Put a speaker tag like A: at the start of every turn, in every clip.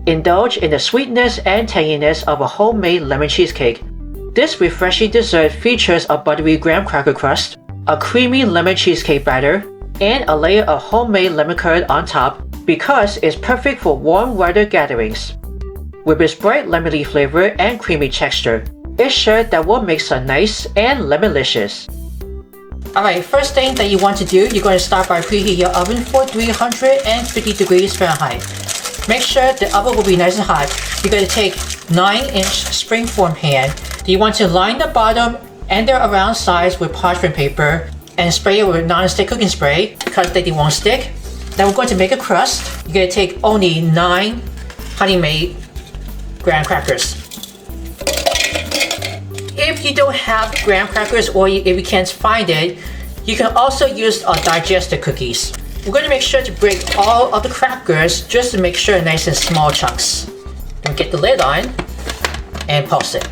A: Indulge in the sweetness and tanginess of a homemade lemon cheesecake. This refreshing dessert features a buttery graham cracker crust, a creamy lemon cheesecake batter, and a layer of homemade lemon curd on top because it's perfect for warm weather gatherings. With its bright lemony flavor and creamy texture, it's sure that will make some nice and lemon-licious. Alright, first thing that you want to do, you're going to start by preheat your oven for 350 degrees Fahrenheit. Make sure the oven will be nice and hot. You're going to take 9-inch springform pan. You want to line the bottom and the around sides with parchment paper and spray it with nonstick cooking spray because they won't stick. Then we're going to make a crust. You're going to take only 9 honey-made graham crackers. If you don't have graham crackers or if you can't find it, you can also use digested cookies. We're going to make sure to break all of the crackers just to make sure nice and small chunks. Then get the lid on and pulse it.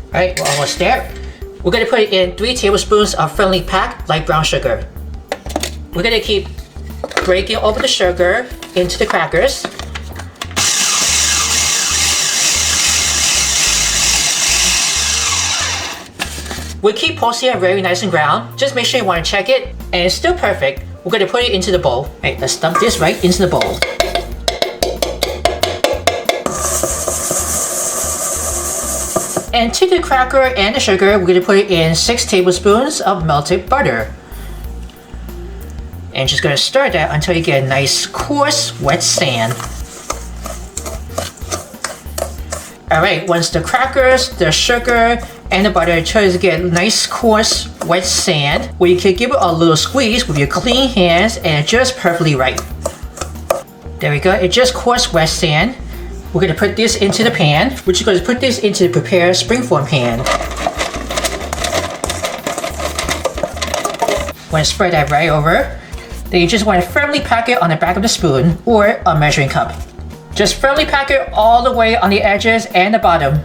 A: Alright, we're almost there. We're going to put in 3 tablespoons of finely packed light brown sugar. We're going to keep breaking over the sugar into the crackers. We'll keep pulsing it very nice and brown. Just make sure you want to check it, and it's still perfect. We're going to put it into the bowl. Alright, let's dump this right into the bowl. And to the cracker and the sugar, we're going to put in 6 tablespoons of melted butter. And just going to stir that until you get a nice coarse wet sand. Alright, once the crackers, the sugar, and the butter tries to get nice coarse wet sand, well, you can give it a little squeeze with your clean hands and it's just perfectly right. There we go, it's just coarse wet sand. We're going to put this into the pan. We're just going to put this into the prepared springform pan. Want to spread that right over. Then you just want to firmly pack it on the back of the spoon or a measuring cup. Just firmly pack it all the way on the edges and the bottom.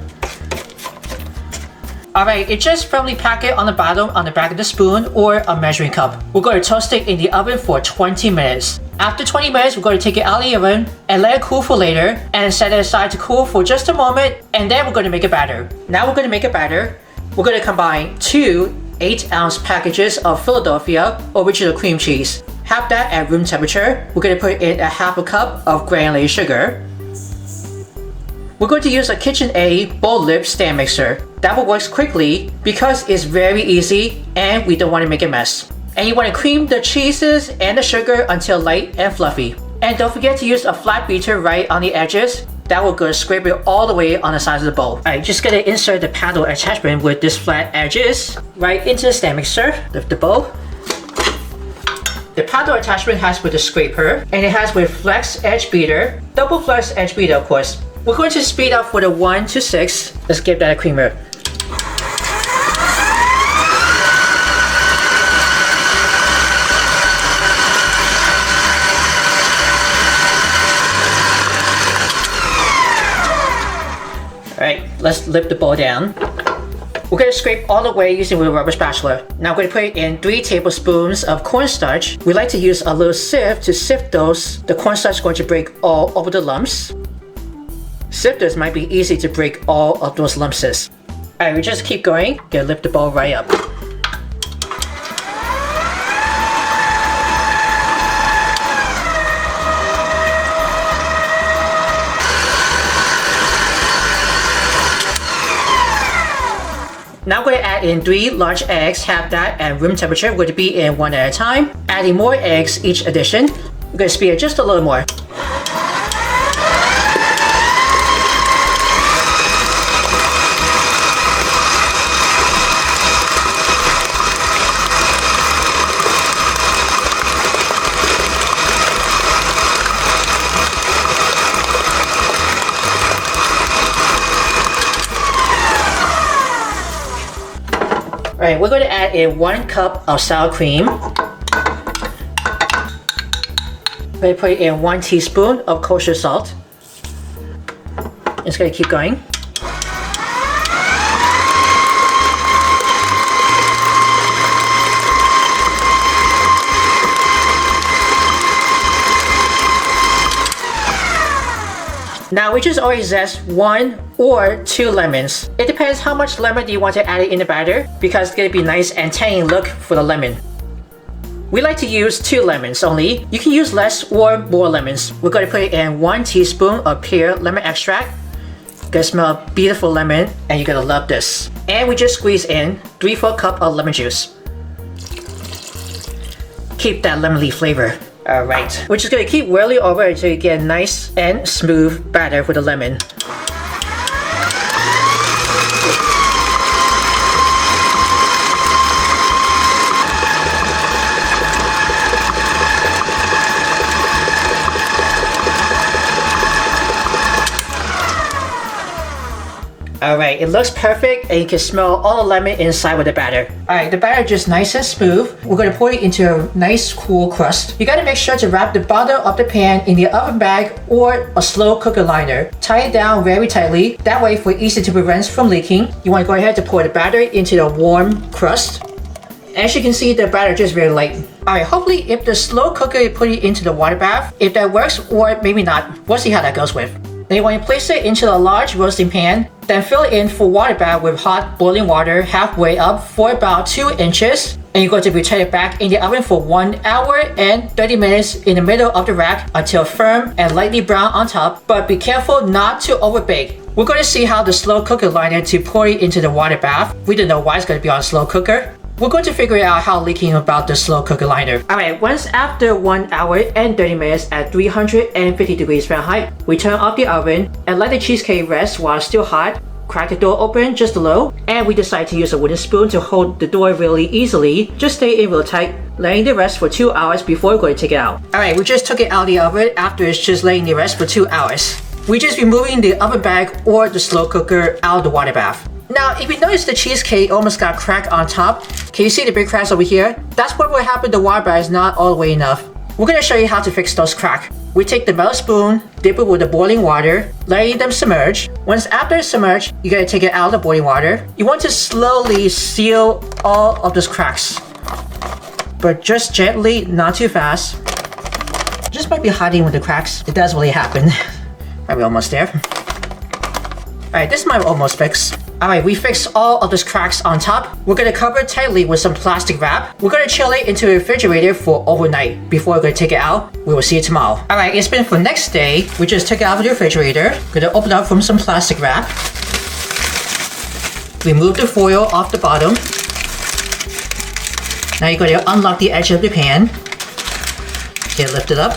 A: Alright, it just firmly pack it on the bottom on the back of the spoon or a measuring cup. We're going to toast it in the oven for 20 minutes. After 20 minutes, we're going to take it out of the oven and let it cool for later and set it aside to cool for just a moment, and then we're going to make a batter. Now we're going to make a batter. We're going to combine 2 8-ounce packages of Philadelphia original cream cheese. Have that at room temperature. We're going to put in a half a cup of granulated sugar. We're going to use a KitchenAid bowl lip stand mixer. That will work quickly because it's very easy and we don't want to make a mess. And you want to cream the cheeses and the sugar until light and fluffy. And don't forget to use a flat beater right on the edges. That will go scrape it all the way on the sides of the bowl. Alright, just gonna insert the paddle attachment with this flat edges right into the stand mixer. Lift the bowl. The paddle attachment has with the scraper and it has with flex edge beater, double flex edge beater of course. We're going to speed up for the 1 to 6. Let's give that a creamer. Alright, let's lift the bowl down. We're going to scrape all the way using a rubber spatula. Now we're going to put in 3 tablespoons of cornstarch. We like to use a little sieve to sift those. The cornstarch is going to break all over the lumps. Sifters might be easy to break all of those lumps. Alright, we just keep going. Gonna lift the bowl right up. Now we're going to add in 3 large eggs. Have that at room temperature. We're going to be in 1 at a time. Adding more eggs each addition. We're going to speed it just a little more. Alright, we're going to add in 1 cup of sour cream. We're going to put in 1 teaspoon of kosher salt. Just going to keep going. Now we just already zest 1 or 2 lemons. It depends how much lemon you want to add in the batter because it's going to be nice and tangy look for the lemon. We like to use 2 lemons only. You can use less or more lemons. We're going to put in 1 teaspoon of pure lemon extract. Gonna smell a beautiful lemon and you're gonna love this. And we just squeeze in 3/4 cup of lemon juice. Keep that lemony flavor. Alright, we're just gonna keep whirling over until you get a nice and smooth batter with the lemon. Alright, it looks perfect and you can smell all the lemon inside with the batter. Alright, the batter is just nice and smooth. We're going to pour it into a nice cool crust. You got to make sure to wrap the bottom of the pan in the oven bag or a slow cooker liner. Tie it down very tightly. That way for easy to prevent from leaking. You want to go ahead to pour the batter into the warm crust. As you can see, the batter is just very light. Alright, hopefully if the slow cooker you put it into the water bath, if that works or maybe not, we'll see how that goes with. Then you want to place it into a large roasting pan, then fill it in for water bath with hot boiling water halfway up for about 2 inches. And you're going to return it back in the oven for 1 hour and 30 minutes in the middle of the rack until firm and lightly brown on top, but be careful not to overbake. We're going to see how the slow cooker liner to pour it into the water bath. We don't know why it's going to be on slow cooker. We're going to figure out how leaking about the slow cooker liner. Alright, once after 1 hour and 30 minutes at 350 degrees Fahrenheit, we turn off the oven and let the cheesecake rest while it's still hot. Crack the door open just a little, and we decide to use a wooden spoon to hold the door really easily. Just stay in real tight, letting it rest for 2 hours before we're going to take it out. Alright, we just took it out of the oven after it's just letting it rest for 2 hours. We just removing the oven bag or the slow cooker out of the water bath. Now, if you notice the cheesecake almost got cracked on top, can you see the big cracks over here? That's what will happen. The water bath is not all the way enough. We're going to show you how to fix those cracks. We take the metal spoon, dip it with the boiling water, letting them submerge. Once after it's submerged, you gotta take it out of the boiling water. You want to slowly seal all of those cracks, but just gently, not too fast. Just might be hiding with the cracks. It does really happen. Are we almost there? Alright, this might almost fix. Alright, we fixed all of those cracks on top. We're going to cover it tightly with some plastic wrap. We're going to chill it into the refrigerator for overnight before we're going to take it out. We will see you tomorrow. Alright, it's been for next day. We just took it out of the refrigerator. We're going to open up from some plastic wrap. Remove the foil off the bottom. Now you're going to unlock the edge of the pan. Get it lifted up.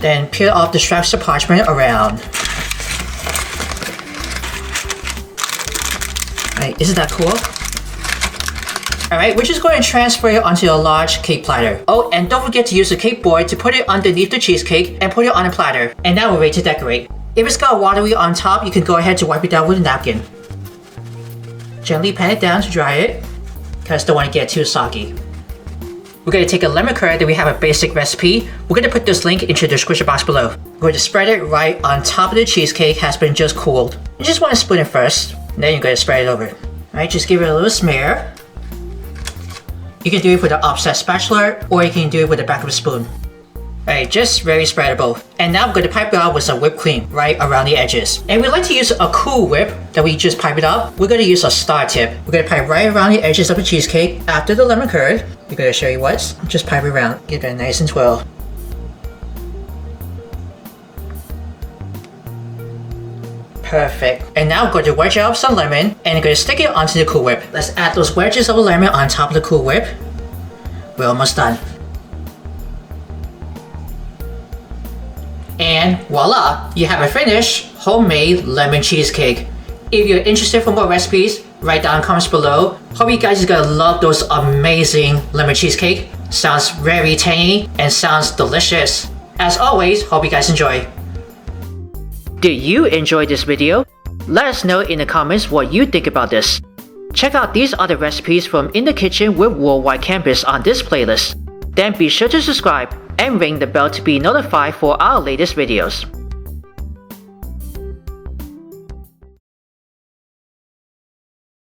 A: Then peel off the straps of parchment around. Alright, isn't that cool? Alright, we're just going to transfer it onto a large cake platter. Oh, and don't forget to use a cake board to put it underneath the cheesecake and put it on a platter. And now we're ready to decorate. If it's got watery on top, you can go ahead to wipe it down with a napkin. Gently pan it down to dry it, because don't want to get too soggy. We're going to take a lemon curd that we have a basic recipe. We're going to put this link into the description box below. We're going to spread it right on top of the cheesecake has been just cooled. You just want to spoon it first, and then you're going to spread it over. Alright, just give it a little smear. You can do it with an offset spatula, or you can do it with the back of a spoon. Alright, just very spreadable. And now we're going to pipe it out with some whipped cream right around the edges. And we like to use a cool whip that we just pipe it up. We're going to use a star tip. We're going to pipe right around the edges of the cheesecake after the lemon curd. We're going to show you what. Just pipe it around. Get that nice and swirl. Perfect. And now we're going to wedge out some lemon and we're going to stick it onto the Cool Whip. Let's add those wedges of lemon on top of the Cool Whip. We're almost done. And voila! You have a finished homemade lemon cheesecake. If you're interested for more recipes, write down in the comments below. Hope you guys are gonna love those amazing lemon cheesecake. Sounds very tangy and sounds delicious. As always, hope you guys enjoy. Did you enjoy this video? Let us know in the comments what you think about this. Check out these other recipes from In the Kitchen with Worldwide Campus on this playlist. Then be sure to subscribe and ring the bell to be notified for our latest videos.